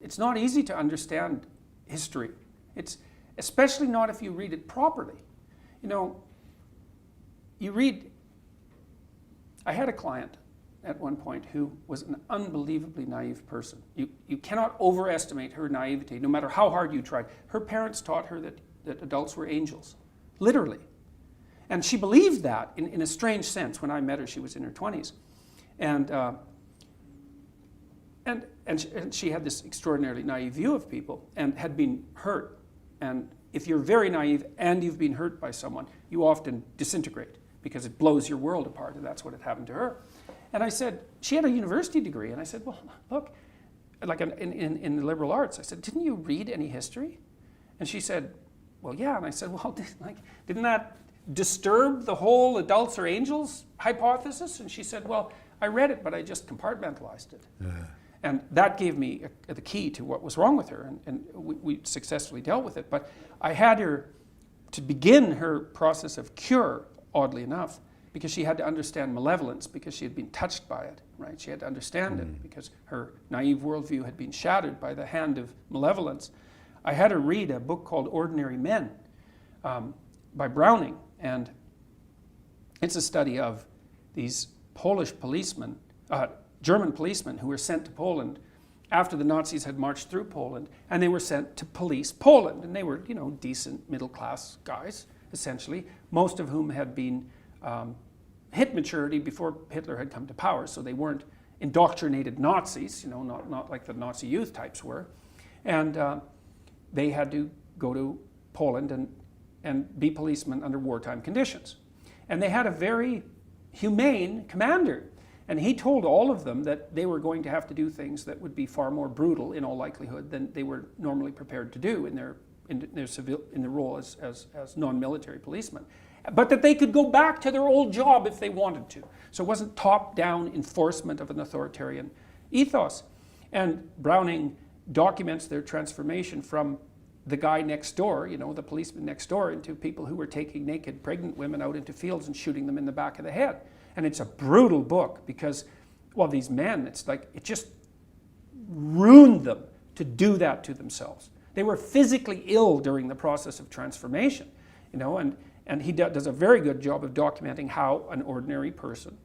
It's not easy to understand history. It's especially not if you read it properly. You know, I had a client at one point who was an unbelievably naive person. You cannot overestimate her naivety, no matter how hard you tried. Her parents taught her that adults were angels, literally. And she believed that in a strange sense. When I met her, she was in her 20s. And she had this extraordinarily naive view of people and had been hurt. And if you're very naive and you've been hurt by someone, you often disintegrate because it blows your world apart, and that's what had happened to her. And I said, she had a university degree, and I said, well, look, like in the liberal arts, I said, didn't you read any history? And she said, well, yeah. And I said, well, didn't that disturb the whole adults are angels hypothesis? And she said, well, I read it, but I just compartmentalized it. Yeah. And that gave me the key to what was wrong with her, and we successfully dealt with it. But I had her to begin her process of cure, oddly enough, because she had to understand malevolence, because she had been touched by it, right? She had to understand it, because her naive worldview had been shattered by the hand of malevolence. I had her read a book called Ordinary Men by Browning, and it's a study of these Polish policemen, German policemen who were sent to Poland after the Nazis had marched through Poland, and they were sent to police Poland, and they were, you know, decent middle-class guys, essentially, most of whom had been hit maturity before Hitler had come to power, so they weren't indoctrinated Nazis, you know, not like the Nazi youth types were, and they had to go to Poland and be policemen under wartime conditions. And they had a very humane commander, and he told all of them that they were going to have to do things that would be far more brutal in all likelihood than they were normally prepared to do in their role as non-military policemen, but that they could go back to their old job if they wanted to. So it wasn't top-down enforcement of an authoritarian ethos. And Browning documents their transformation from the guy next door, you know, the policeman next door, into people who were taking naked pregnant women out into fields and shooting them in the back of the head. And it's a brutal book because, well, these men, it's like, it just ruined them to do that to themselves. They were physically ill during the process of transformation, you know, and he does a very good job of documenting how an ordinary person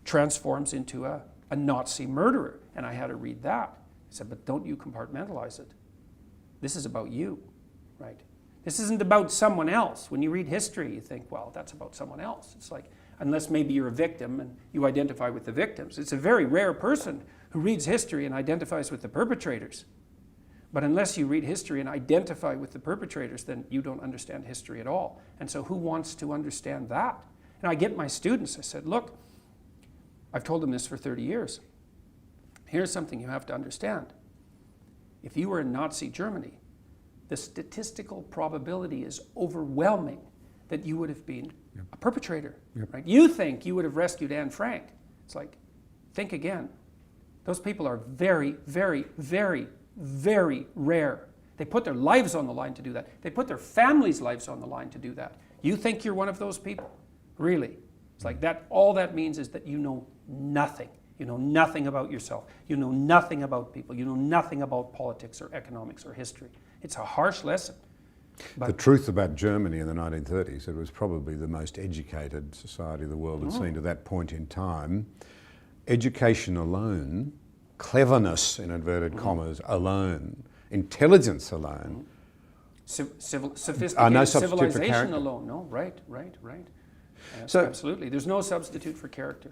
transforms into a Nazi murderer. And I had to read that. I said, but don't you compartmentalize it. This is about you, right? This isn't about someone else. When you read history, you think, well, that's about someone else. It's like, unless maybe you're a victim and you identify with the victims. It's a very rare person who reads history and identifies with the perpetrators. But unless you read history and identify with the perpetrators, then you don't understand history at all. And so who wants to understand that? And I get my students, I said, look, I've told them this for 30 years. Here's something you have to understand. If you were in Nazi Germany, the statistical probability is overwhelming that you would have been a perpetrator. Right? You think you would have rescued Anne Frank. It's like, think again. Those people are very, very, very, very rare. They put their lives on the line to do that. They put their families' lives on the line to do that. You think you're one of those people? Really? It's like that. All that means is that you know nothing. You know nothing about yourself. You know nothing about people. You know nothing about politics or economics or history. It's a harsh lesson. But the truth about Germany in the 1930s, it was probably the most educated society the world had seen to that point in time. Education alone, cleverness in inverted commas alone, intelligence alone. Sophisticated civilization alone. No, right. So, absolutely. There's no substitute for character.